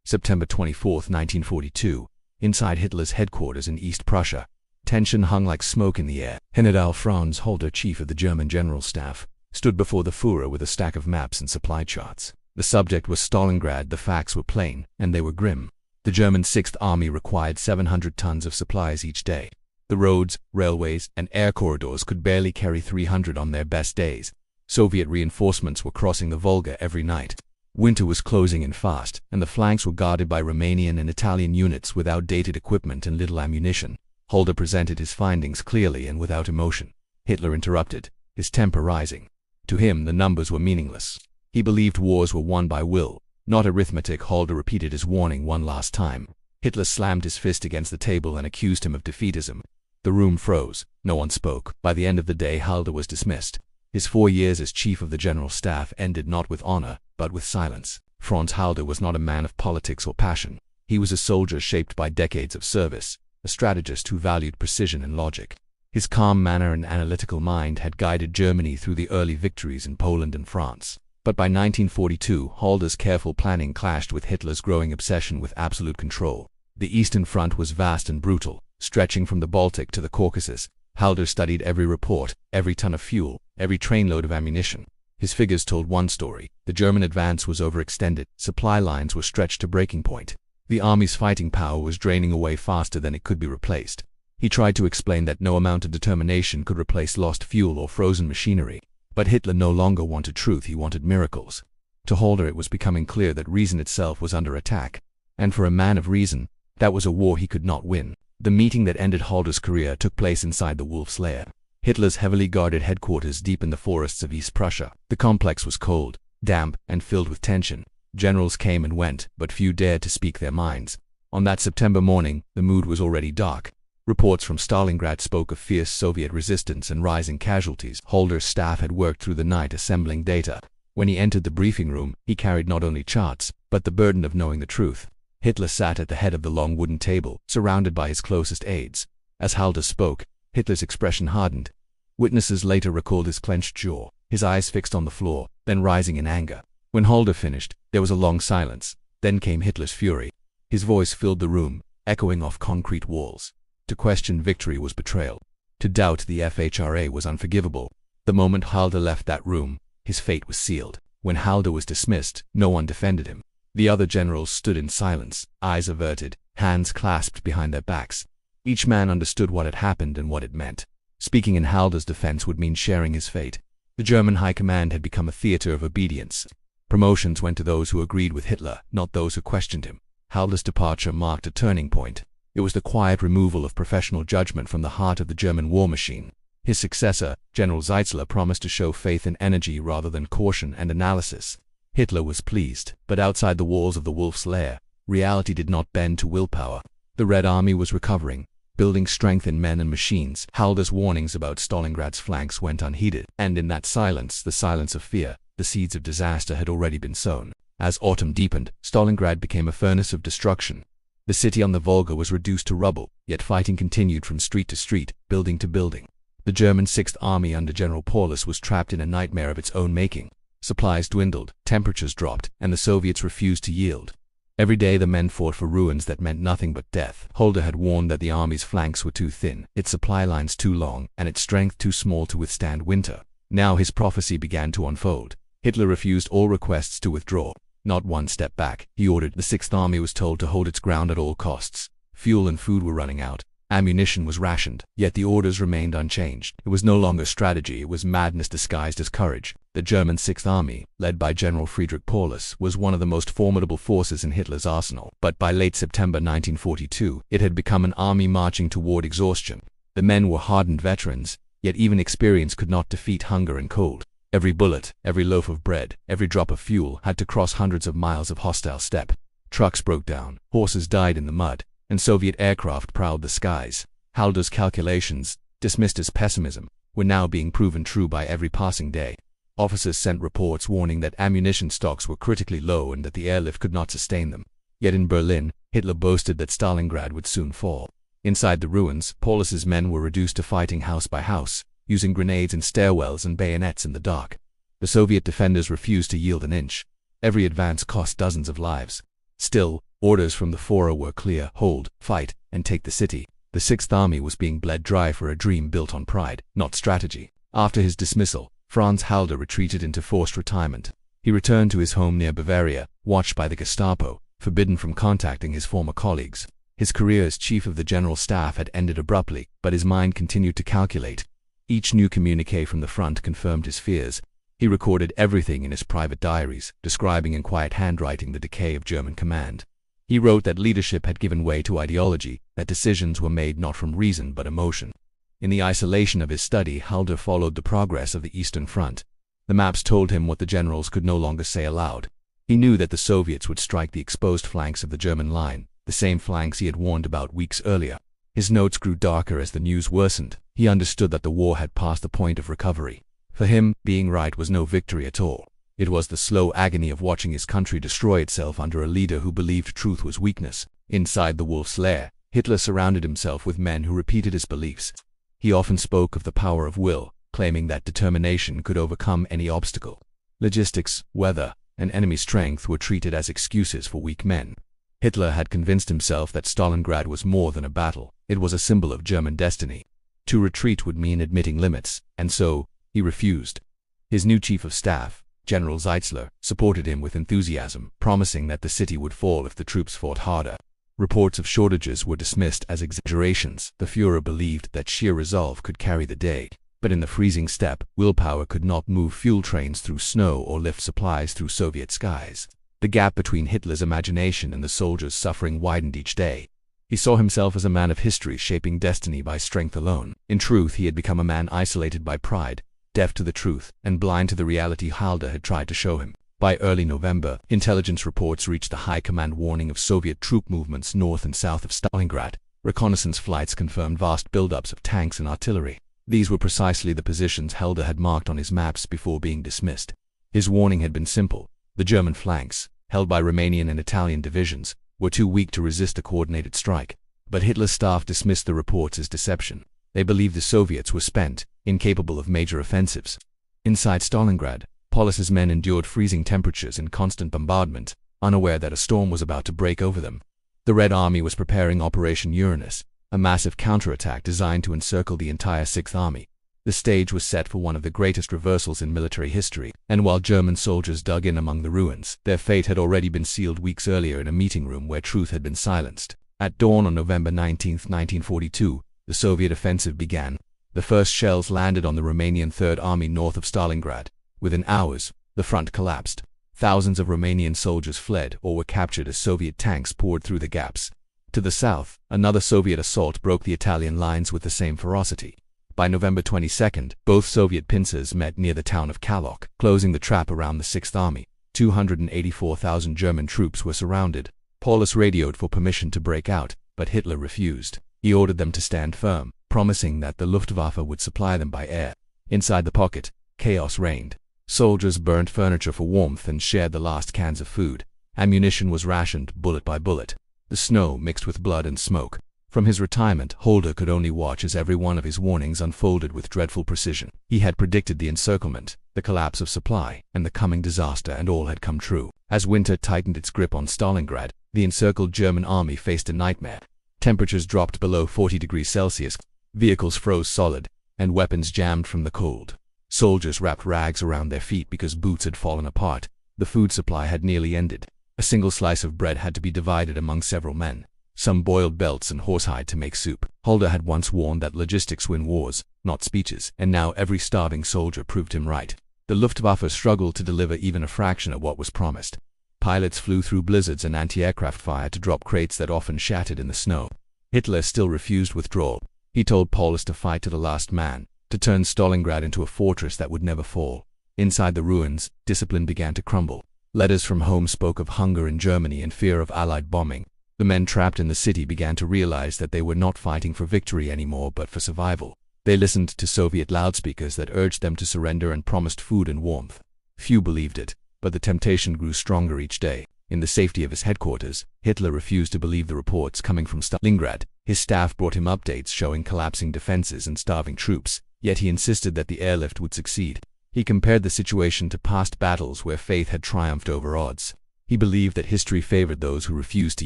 September 24, 1942, inside Hitler's headquarters in East Prussia. Tension hung like smoke in the air. General Franz Halder, chief of the German General Staff, stood before the Führer with a stack of maps and supply charts. The subject was Stalingrad. The facts were plain, and they were grim. The German Sixth Army required 700 tons of supplies each day. The roads, railways, and air corridors could barely carry 300 on their best days. Soviet reinforcements were crossing the Volga every night. Winter was closing in fast, and the flanks were guarded by Romanian and Italian units with outdated equipment and little ammunition. Halder presented his findings clearly and without emotion. Hitler interrupted, his temper rising. To him, the numbers were meaningless. He believed wars were won by will, not arithmetic. Halder repeated his warning one last time. Hitler slammed his fist against the table and accused him of defeatism. The room froze. No one spoke. By the end of the day, Halder was dismissed. His 4 years as chief of the General Staff ended not with honor, but with silence. Franz Halder was not a man of politics or passion. He was a soldier shaped by decades of service, a strategist who valued precision and logic. His calm manner and analytical mind had guided Germany through the early victories in Poland and France. But by 1942, Halder's careful planning clashed with Hitler's growing obsession with absolute control. The Eastern Front was vast and brutal, stretching from the Baltic to the Caucasus. Halder studied every report, every ton of fuel, every trainload of ammunition. His figures told one story. The German advance was overextended. Supply lines were stretched to breaking point. The army's fighting power was draining away faster than it could be replaced. He tried to explain that no amount of determination could replace lost fuel or frozen machinery. But Hitler no longer wanted truth, he wanted miracles. To Halder it was becoming clear that reason itself was under attack. And for a man of reason, that was a war he could not win. The meeting that ended Halder's career took place inside the Wolf's Lair, Hitler's heavily guarded headquarters deep in the forests of East Prussia. The complex was cold, damp, and filled with tension. Generals came and went, but few dared to speak their minds. On that September morning, the mood was already dark. Reports from Stalingrad spoke of fierce Soviet resistance and rising casualties. Halder's staff had worked through the night assembling data. When he entered the briefing room, he carried not only charts, but the burden of knowing the truth. Hitler sat at the head of the long wooden table, surrounded by his closest aides. As Halder spoke, Hitler's expression hardened. Witnesses later recalled his clenched jaw, his eyes fixed on the floor, then rising in anger. When Halder finished, there was a long silence. Then came Hitler's fury. His voice filled the room, echoing off concrete walls. To question victory was betrayal. To doubt the FHRA was unforgivable. The moment Halder left that room, his fate was sealed. When Halder was dismissed, no one defended him. The other generals stood in silence, eyes averted, hands clasped behind their backs. Each man understood what had happened and what it meant. Speaking in Halder's defense would mean sharing his fate. The German High Command had become a theater of obedience. Promotions went to those who agreed with Hitler, not those who questioned him. Halder's departure marked a turning point. It was the quiet removal of professional judgment from the heart of the German war machine. His successor, General Zeitzler, promised to show faith and energy rather than caution and analysis. Hitler was pleased, but outside the walls of the Wolf's Lair, reality did not bend to willpower. The Red Army was recovering, building strength in men and machines. Halder's warnings about Stalingrad's flanks went unheeded, and in that silence, the silence of fear, the seeds of disaster had already been sown. As autumn deepened, Stalingrad became a furnace of destruction. The city on the Volga was reduced to rubble, yet fighting continued from street to street, building to building. The German Sixth Army under General Paulus was trapped in a nightmare of its own making. Supplies dwindled, temperatures dropped, and the Soviets refused to yield. Every day the men fought for ruins that meant nothing but death. Halder had warned that the army's flanks were too thin, its supply lines too long, and its strength too small to withstand winter. Now his prophecy began to unfold. Hitler refused all requests to withdraw. Not one step back. He ordered. The Sixth Army was told to hold its ground at all costs. Fuel and food were running out. Ammunition was rationed, yet the orders remained unchanged. It was no longer strategy, it was madness disguised as courage. The German Sixth Army, led by General Friedrich Paulus, was one of the most formidable forces in Hitler's arsenal. But by late September 1942, it had become an army marching toward exhaustion. The men were hardened veterans, yet even experience could not defeat hunger and cold. Every bullet, every loaf of bread, every drop of fuel had to cross hundreds of miles of hostile steppe. Trucks broke down, horses died in the mud, and Soviet aircraft prowled the skies. Halder's calculations, dismissed as pessimism, were now being proven true by every passing day. Officers sent reports warning that ammunition stocks were critically low and that the airlift could not sustain them. Yet in Berlin, Hitler boasted that Stalingrad would soon fall. Inside the ruins, Paulus's men were reduced to fighting house by house, using grenades in stairwells and bayonets in the dark. The Soviet defenders refused to yield an inch. Every advance cost dozens of lives. Still, Orders from the Führer were clear: hold, fight, and take the city. The Sixth Army was being bled dry for a dream built on pride, not strategy. After his dismissal, Franz Halder retreated into forced retirement. He returned to his home near Bavaria, watched by the Gestapo, forbidden from contacting his former colleagues. His career as chief of the general staff had ended abruptly, but his mind continued to calculate. Each new communiqué from the front confirmed his fears. He recorded everything in his private diaries, describing in quiet handwriting the decay of German command. He wrote that leadership had given way to ideology, that decisions were made not from reason but emotion. In the isolation of his study, Halder followed the progress of the Eastern Front. The maps told him what the generals could no longer say aloud. He knew that the Soviets would strike the exposed flanks of the German line, the same flanks he had warned about weeks earlier. His notes grew darker as the news worsened. He understood that the war had passed the point of recovery. For him, being right was no victory at all. It was the slow agony of watching his country destroy itself under a leader who believed truth was weakness. Inside the wolf's lair, Hitler surrounded himself with men who repeated his beliefs. He often spoke of the power of will, claiming that determination could overcome any obstacle. Logistics, weather, and enemy strength were treated as excuses for weak men. Hitler had convinced himself that Stalingrad was more than a battle. It was a symbol of German destiny. To retreat would mean admitting limits, and so, he refused. His new chief of staff, General Zeitzler, supported him with enthusiasm, promising that the city would fall if the troops fought harder. Reports of shortages were dismissed as exaggerations. The Führer believed that sheer resolve could carry the day. But in the freezing steppe, willpower could not move fuel trains through snow or lift supplies through Soviet skies. The gap between Hitler's imagination and the soldiers' suffering widened each day. He saw himself as a man of history shaping destiny by strength alone. In truth, he had become a man isolated by pride, deaf to the truth, and blind to the reality Halder had tried to show him. By early November, intelligence reports reached the high command warning of Soviet troop movements north and south of Stalingrad. Reconnaissance flights confirmed vast buildups of tanks and artillery. These were precisely the positions Halder had marked on his maps before being dismissed. His warning had been simple. The German flanks, held by Romanian and Italian divisions, were too weak to resist a coordinated strike. But Hitler's staff dismissed the reports as deception. They believed the Soviets were spent, incapable of major offensives. Inside Stalingrad, Paulus's men endured freezing temperatures and constant bombardment, unaware that a storm was about to break over them. The Red Army was preparing Operation Uranus, a massive counterattack designed to encircle the entire Sixth Army. The stage was set for one of the greatest reversals in military history, and while German soldiers dug in among the ruins, their fate had already been sealed weeks earlier in a meeting room where truth had been silenced. At dawn on November 19, 1942, the Soviet offensive began. The first shells landed on the Romanian Third Army north of Stalingrad. Within hours, the front collapsed. Thousands of Romanian soldiers fled or were captured as Soviet tanks poured through the gaps. To the south, another Soviet assault broke the Italian lines with the same ferocity. By November 22, both Soviet pincers met near the town of Kalok, closing the trap around the Sixth Army. 284,000 German troops were surrounded. Paulus radioed for permission to break out, but Hitler refused. He ordered them to stand firm, promising that the Luftwaffe would supply them by air. Inside the pocket, chaos reigned. Soldiers burnt furniture for warmth and shared the last cans of food. Ammunition was rationed bullet by bullet. The snow mixed with blood and smoke. From his retirement, Halder could only watch as every one of his warnings unfolded with dreadful precision. He had predicted the encirclement, the collapse of supply, and the coming disaster, and all had come true. As winter tightened its grip on Stalingrad, the encircled German army faced a nightmare. Temperatures dropped below 40 degrees Celsius, vehicles froze solid, and weapons jammed from the cold. Soldiers wrapped rags around their feet because boots had fallen apart. The food supply had nearly ended. A single slice of bread had to be divided among several men. Some boiled belts and horsehide to make soup. Halder had once warned that logistics win wars, not speeches, and now every starving soldier proved him right. The Luftwaffe struggled to deliver even a fraction of what was promised. Pilots flew through blizzards and anti-aircraft fire to drop crates that often shattered in the snow. Hitler still refused withdrawal. He told Paulus to fight to the last man, to turn Stalingrad into a fortress that would never fall. Inside the ruins, discipline began to crumble. Letters from home spoke of hunger in Germany and fear of Allied bombing. The men trapped in the city began to realize that they were not fighting for victory anymore but for survival. They listened to Soviet loudspeakers that urged them to surrender and promised food and warmth. Few believed it, but the temptation grew stronger each day. In the safety of his headquarters, Hitler refused to believe the reports coming from Stalingrad. His staff brought him updates showing collapsing defenses and starving troops, yet he insisted that the airlift would succeed. He compared the situation to past battles where faith had triumphed over odds. He believed that history favored those who refused to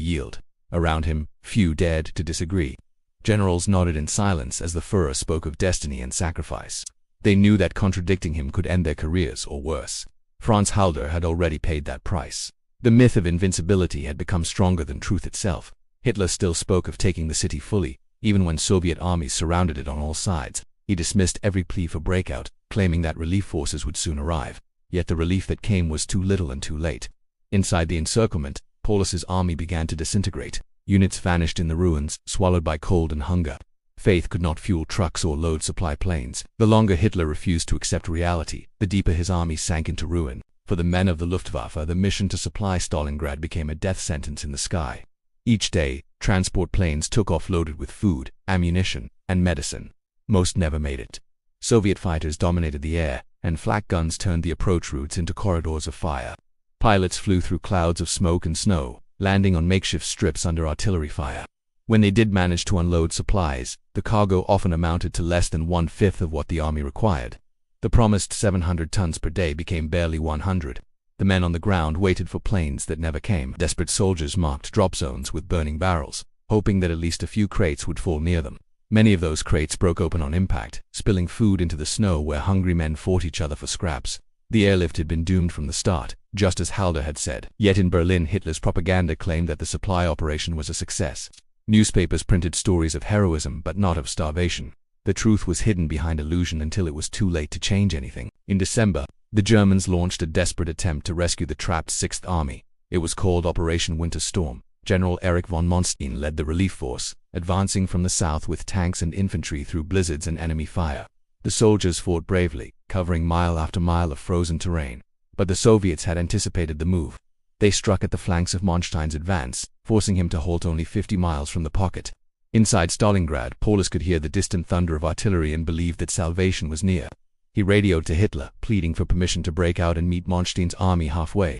yield. Around him, few dared to disagree. Generals nodded in silence as the Führer spoke of destiny and sacrifice. They knew that contradicting him could end their careers or worse. Franz Halder had already paid that price. The myth of invincibility had become stronger than truth itself. Hitler still spoke of taking the city fully, even when Soviet armies surrounded it on all sides. He dismissed every plea for breakout, claiming that relief forces would soon arrive. Yet the relief that came was too little and too late. Inside the encirclement, Paulus's army began to disintegrate. Units vanished in the ruins, swallowed by cold and hunger. Faith could not fuel trucks or load supply planes. The longer Hitler refused to accept reality, the deeper his army sank into ruin. For the men of the Luftwaffe, the mission to supply Stalingrad became a death sentence in the sky. Each day, transport planes took off loaded with food, ammunition, and medicine. Most never made it. Soviet fighters dominated the air, and flak guns turned the approach routes into corridors of fire. Pilots flew through clouds of smoke and snow, landing on makeshift strips under artillery fire. When they did manage to unload supplies, the cargo often amounted to less than 1/5 of what the army required. The promised 700 tons per day became barely 100. The men on the ground waited for planes that never came. Desperate soldiers marked drop zones with burning barrels, hoping that at least a few crates would fall near them. Many of those crates broke open on impact, spilling food into the snow where hungry men fought each other for scraps. The airlift had been doomed from the start, just as Halder had said. Yet in Berlin, Hitler's propaganda claimed that the supply operation was a success. Newspapers printed stories of heroism but not of starvation. The truth was hidden behind illusion until it was too late to change anything. In December, the Germans launched a desperate attempt to rescue the trapped Sixth Army. It was called Operation Winter Storm. General Erich von Manstein led the relief force, advancing from the south with tanks and infantry through blizzards and enemy fire. The soldiers fought bravely, covering mile after mile of frozen terrain. But the Soviets had anticipated the move. They struck at the flanks of Manstein's advance, forcing him to halt only 50 miles from the pocket. Inside Stalingrad, Paulus could hear the distant thunder of artillery and believed that salvation was near. He radioed to Hitler, pleading for permission to break out and meet Manstein's army halfway.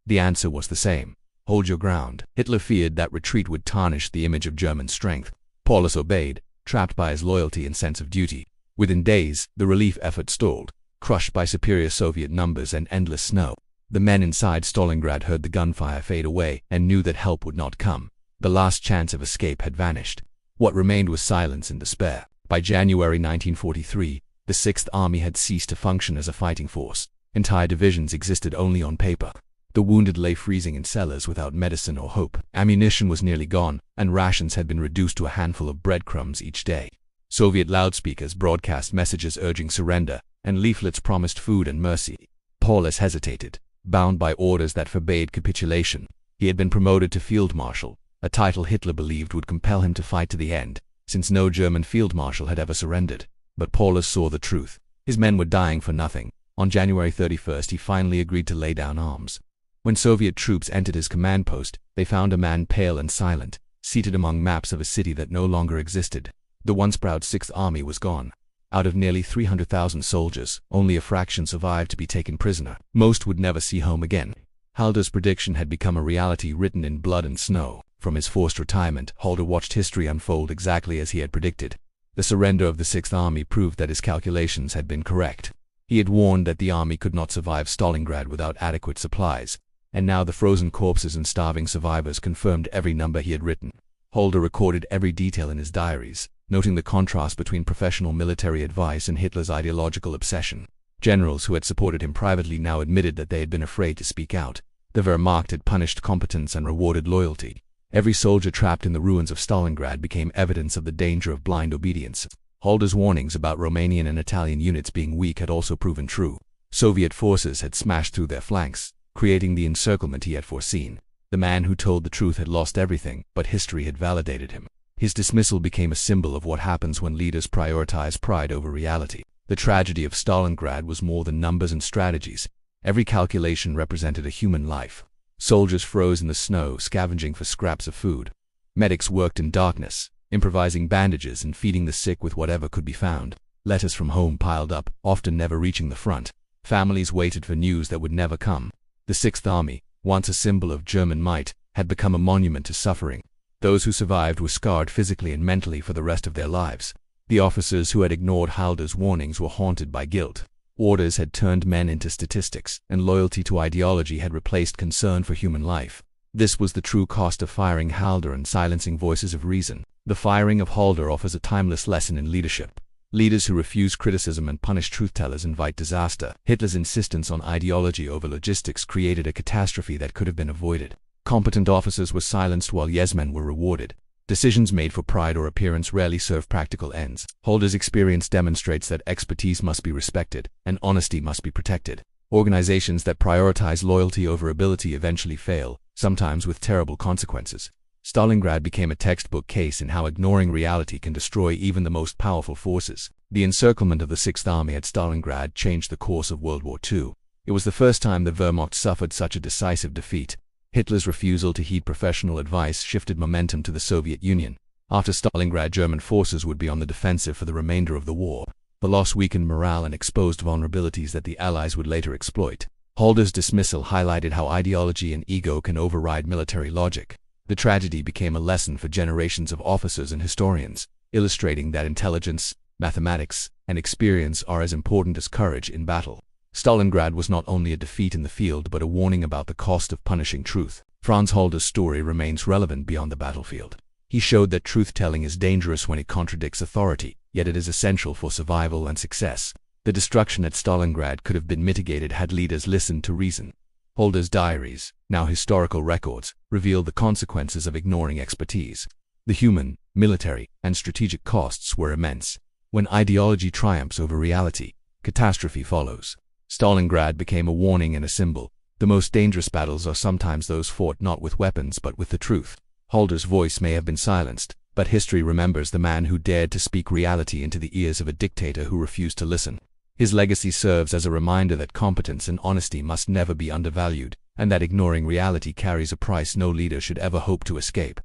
The answer was the same: hold your ground. Hitler feared that retreat would tarnish the image of German strength. Paulus obeyed, trapped by his loyalty and sense of duty. Within days, the relief effort stalled, crushed by superior Soviet numbers and endless snow. The men inside Stalingrad heard the gunfire fade away and knew that help would not come. The last chance of escape had vanished. What remained was silence and despair. By January 1943, the Sixth Army had ceased to function as a fighting force. Entire divisions existed only on paper. The wounded lay freezing in cellars without medicine or hope. Ammunition was nearly gone, and rations had been reduced to a handful of breadcrumbs each day. Soviet loudspeakers broadcast messages urging surrender, and leaflets promised food and mercy. Paulus hesitated, bound by orders that forbade capitulation. He had been promoted to field marshal, a title Hitler believed would compel him to fight to the end, since no German field marshal had ever surrendered. But Paulus saw the truth. His men were dying for nothing. On January 31st, he finally agreed to lay down arms. When Soviet troops entered his command post, they found a man pale and silent, seated among maps of a city that no longer existed. The once proud Sixth Army was gone. Out of nearly 300,000 soldiers, only a fraction survived to be taken prisoner. Most would never see home again. Halder's prediction had become a reality written in blood and snow. From his forced retirement, Halder watched history unfold exactly as he had predicted. The surrender of the Sixth Army proved that his calculations had been correct. He had warned that the army could not survive Stalingrad without adequate supplies, and now the frozen corpses and starving survivors confirmed every number he had written. Halder recorded every detail in his diaries, noting the contrast between professional military advice and Hitler's ideological obsession. Generals who had supported him privately now admitted that they had been afraid to speak out. The Wehrmacht had punished competence and rewarded loyalty. Every soldier trapped in the ruins of Stalingrad became evidence of the danger of blind obedience. Halder's warnings about Romanian and Italian units being weak had also proven true. Soviet forces had smashed through their flanks, creating the encirclement he had foreseen. The man who told the truth had lost everything, but history had validated him. His dismissal became a symbol of what happens when leaders prioritize pride over reality. The tragedy of Stalingrad was more than numbers and strategies. Every calculation represented a human life. Soldiers froze in the snow, scavenging for scraps of food. Medics worked in darkness, improvising bandages and feeding the sick with whatever could be found. Letters from home piled up, often never reaching the front. Families waited for news that would never come. The Sixth Army, once a symbol of German might, had become a monument to suffering. Those who survived were scarred physically and mentally for the rest of their lives. The officers who had ignored Halder's warnings were haunted by guilt. Orders had turned men into statistics, and loyalty to ideology had replaced concern for human life. This was the true cost of firing Halder and silencing voices of reason. The firing of Halder offers a timeless lesson in leadership. Leaders who refuse criticism and punish truth-tellers invite disaster. Hitler's insistence on ideology over logistics created a catastrophe that could have been avoided. Competent officers were silenced while yes-men were rewarded. Decisions made for pride or appearance rarely serve practical ends. Halder's experience demonstrates that expertise must be respected, and honesty must be protected. Organizations that prioritize loyalty over ability eventually fail, sometimes with terrible consequences. Stalingrad became a textbook case in how ignoring reality can destroy even the most powerful forces. The encirclement of the Sixth Army at Stalingrad changed the course of World War II. It was the first time the Wehrmacht suffered such a decisive defeat. Hitler's refusal to heed professional advice shifted momentum to the Soviet Union. After Stalingrad, German forces would be on the defensive for the remainder of the war. The loss weakened morale and exposed vulnerabilities that the Allies would later exploit. Halder's dismissal highlighted how ideology and ego can override military logic. The tragedy became a lesson for generations of officers and historians, illustrating that intelligence, mathematics, and experience are as important as courage in battle. Stalingrad was not only a defeat in the field but a warning about the cost of punishing truth. Franz Halder's story remains relevant beyond the battlefield. He showed that truth-telling is dangerous when it contradicts authority, yet it is essential for survival and success. The destruction at Stalingrad could have been mitigated had leaders listened to reason. Halder's diaries, now historical records, revealed the consequences of ignoring expertise. The human, military, and strategic costs were immense. When ideology triumphs over reality, catastrophe follows. Stalingrad became a warning and a symbol. The most dangerous battles are sometimes those fought not with weapons but with the truth. Halder's voice may have been silenced, but history remembers the man who dared to speak reality into the ears of a dictator who refused to listen. His legacy serves as a reminder that competence and honesty must never be undervalued, and that ignoring reality carries a price no leader should ever hope to escape.